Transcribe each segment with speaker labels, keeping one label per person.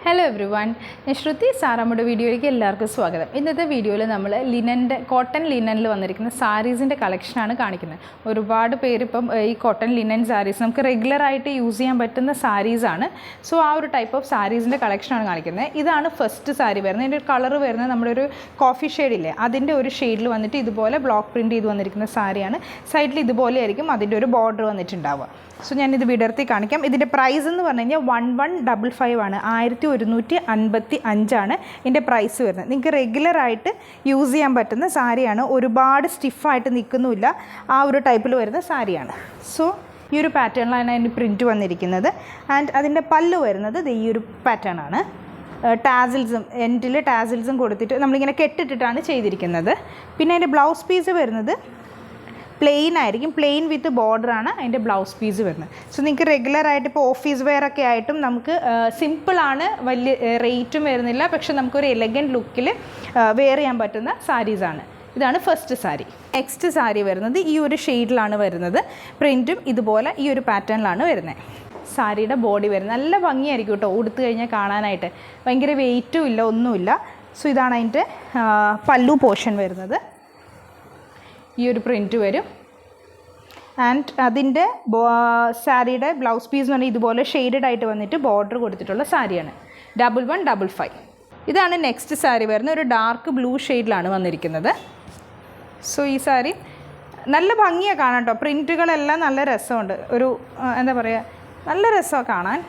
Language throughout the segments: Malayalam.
Speaker 1: ഹലോ എവ്രി വൺ, ഞാൻ ശ്രുതി സാറാമ്മയുടെ വീഡിയോയിലേക്ക് എല്ലാവർക്കും സ്വാഗതം. ഇന്നത്തെ വീഡിയോയിൽ നമ്മൾ കോട്ടൺ ലിനനിൽ വന്നിരിക്കുന്ന സാരീസിൻ്റെ കളക്ഷനാണ് കാണിക്കുന്നത്. ഒരുപാട് പേര് ഇപ്പം ഈ കോട്ടൺ ലിനൻ സാരീസ് നമുക്ക് റെഗുലറായിട്ട് യൂസ് ചെയ്യാൻ പറ്റുന്ന സാരീസാണ്. സോ ആ ഒരു ടൈപ്പ് ഓഫ് സാരീസിൻ്റെ കളക്ഷനാണ് കാണിക്കുന്നത്. ഇതാണ് ഫസ്റ്റ് സാരി വരുന്നത്. ഇതിൻ്റെ കളർ വരുന്നത് നമ്മുടെ ഒരു കോഫി ഷെയ്ഡില്ലേ, അതിൻ്റെ ഒരു ഷെയ്ഡിൽ വന്നിട്ട് ഇതുപോലെ ബ്ലോക്ക് പ്രിൻറ്റ് ചെയ്ത് വന്നിരിക്കുന്ന സാരിയാണ്. സൈഡിൽ ഇതുപോലെ ആയിരിക്കും അതിൻ്റെ ഒരു ബോർഡർ വന്നിട്ടുണ്ടാവുക. സോ ഞാനിത് വിടർത്തി കാണിക്കാം. ഇതിൻ്റെ പ്രൈസ് എന്ന് പറഞ്ഞു കഴിഞ്ഞാൽ 1155 ആണ്, 1155 ഇതിൻ്റെ പ്രൈസ് വരുന്നത്. നിങ്ങൾക്ക് റെഗുലറായിട്ട് യൂസ് ചെയ്യാൻ പറ്റുന്ന സാരിയാണ്. ഒരുപാട് സ്റ്റിഫായിട്ട് നിൽക്കുന്നുമില്ല, ആ ഒരു ടൈപ്പിൽ വരുന്ന സാരിയാണ്. സോ ഈ ഒരു പാറ്റേണിലാണ് അതിൻ്റെ പ്രിൻറ്റ് വന്നിരിക്കുന്നത്. ആൻഡ് അതിൻ്റെ പല്ല് വരുന്നത് ഈ ഒരു പാറ്റേൺ ആണ്. ടാസിൽസും എൻഡിൽ ടാസിൽസും കൊടുത്തിട്ട് നമ്മളിങ്ങനെ കെട്ടിട്ടിട്ടാണ് ചെയ്തിരിക്കുന്നത്. പിന്നെ അതിൻ്റെ ബ്ലൗസ് പീസ് വരുന്നത് പ്ലെയിൻ ആയിരിക്കും, പ്ലെയിൻ വിത്ത് ബോർഡറാണ് അതിൻ്റെ ബ്ലൗസ് പീസ് വരുന്നത്. സോ നിങ്ങൾക്ക് റെഗുലറായിട്ട് ഇപ്പോൾ ഓഫീസ് വെയർ ഒക്കെ ആയിട്ടും നമുക്ക് സിമ്പിളാണ്, വലിയ റേറ്റും വരുന്നില്ല, പക്ഷെ നമുക്കൊരു എലഗൻറ്റ് ലുക്കിൽ വെയർ ചെയ്യാൻ പറ്റുന്ന സാരീസാണ്. ഇതാണ് ഫസ്റ്റ് സാരി. നെക്സ്റ്റ് സാരി വരുന്നത് ഈ ഒരു ഷെയ്ഡിലാണ് വരുന്നത്. പ്രിൻറ്റും ഇതുപോലെ ഈ ഒരു പാറ്റേണിലാണ് വരുന്നത്. സാരിയുടെ ബോഡി വരുന്നത് നല്ല ഭംഗിയായിരിക്കും കേട്ടോ, ഉടുത്തു കഴിഞ്ഞാൽ കാണാനായിട്ട്. ഭയങ്കര വെയിറ്റും ഇല്ല, ഒന്നുമില്ല. സോ ഇതാണ് അതിൻ്റെ പല്ലു പോർഷൻ വരുന്നത്. ഈ ഒരു പ്രിൻറ്റ് വരും. ആൻഡ് അതിൻ്റെ സാരിയുടെ ബ്ലൗസ് പീസ് എന്ന് പറഞ്ഞാൽ ഇതുപോലെ ഷെയ്ഡഡ് ആയിട്ട് വന്നിട്ട് ബോർഡർ കൊടുത്തിട്ടുള്ള സാരിയാണ്. 1155. ഇതാണ് നെക്സ്റ്റ് സാരി വരുന്നത്. ഒരു ഡാർക്ക് ബ്ലൂ ഷെയ്ഡിലാണ് വന്നിരിക്കുന്നത്. സോ ഈ സാരി നല്ല ഭംഗിയാണ് കാണാൻ കേട്ടോ. പ്രിൻറ്റുകളെല്ലാം നല്ല രസമുണ്ട്. ഒരു എന്താ പറയുക, നല്ല രസമാണ് കാണാൻ.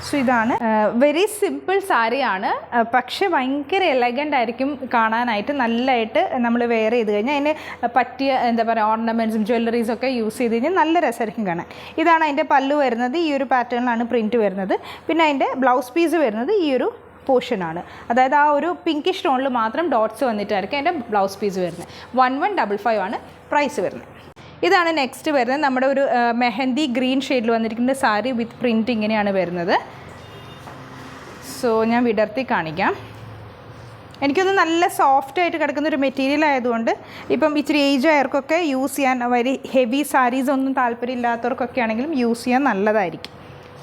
Speaker 1: സോ ഇതാണ് വെരി സിമ്പിൾ സാരിയാണ്, പക്ഷേ ഭയങ്കര എലഗൻ്റ് ആയിരിക്കും കാണാനായിട്ട്. നല്ലതായിട്ട് നമ്മൾ വെയർ ചെയ്ത് കഴിഞ്ഞാൽ അതിന് പറ്റിയ എന്താ പറയുക ഓർണമെൻറ്റ്സും ജ്വല്ലറീസൊക്കെ യൂസ് ചെയ്ത് കഴിഞ്ഞാൽ നല്ല രസമായിരിക്കും കാണാൻ. ഇതാണ് അതിൻ്റെ പല്ലു വരുന്നത്. ഈ ഒരു പാറ്റേണിലാണ് പ്രിൻറ്റ് വരുന്നത്. പിന്നെ അതിൻ്റെ ബ്ലൗസ് പീസ് വരുന്നത് ഈ ഒരു പോർഷനാണ്. അതായത് ആ ഒരു പിങ്കിഷ് ടോണിൽ മാത്രം ഡോട്ട്സ് വന്നിട്ടായിരിക്കും അതിൻ്റെ ബ്ലൗസ് പീസ് വരുന്നത്. 1155 ആണ് പ്രൈസ് വരുന്നത്. ഇതാണ് നെക്സ്റ്റ് വരുന്നത്. നമ്മുടെ ഒരു മെഹന്തി ഗ്രീൻ ഷെയ്ഡിൽ വന്നിരിക്കുന്ന സാരി വിത്ത് പ്രിൻറ്റ് ഇങ്ങനെയാണ് വരുന്നത്. സോ ഞാൻ വിടർത്തി കാണിക്കാം. എനിക്കൊന്ന് നല്ല സോഫ്റ്റായിട്ട് കിടക്കുന്ന ഒരു മെറ്റീരിയൽ ആയതുകൊണ്ട് ഇപ്പം ഇച്ചിരി ഏജ് ആയവർക്കൊക്കെ യൂസ് ചെയ്യാൻ, വെരി ഹെവി സാരീസ് ഒന്നും താല്പര്യമില്ലാത്തവർക്കൊക്കെ ആണെങ്കിലും യൂസ് ചെയ്യാൻ നല്ലതായിരിക്കും.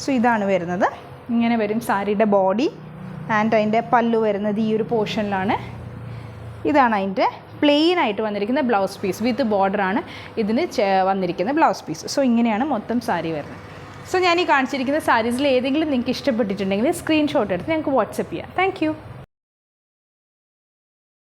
Speaker 1: സോ ഇതാണ് വരുന്നത്. ഇങ്ങനെ വരും സാരിയുടെ ബോഡി. ആൻഡ് അതിൻ്റെ പല്ലു വരുന്നത് ഈ ഒരു പോർഷനിലാണ്. ഇതാണ് അതിൻ്റെ പ്ലെയിൻ ആയിട്ട് വന്നിരിക്കുന്ന ബ്ലൗസ് പീസ് വിത്ത് ബോർഡറാണ് ഇതിന് വന്നിരിക്കുന്ന ബ്ലൗസ് പീസ്. സോ ഇങ്ങനെയാണ് മൊത്തം സാരി വരുന്നത്. സോ ഞാൻ ഈ കാണിച്ചിരിക്കുന്ന സാരീസിൽ ഏതെങ്കിലും നിങ്ങൾക്ക് ഇഷ്ടപ്പെട്ടിട്ടുണ്ടെങ്കിൽ സ്ക്രീൻഷോട്ട് എടുത്ത് ഞങ്ങൾക്ക് വാട്സപ്പ് ചെയ്യാം. താങ്ക്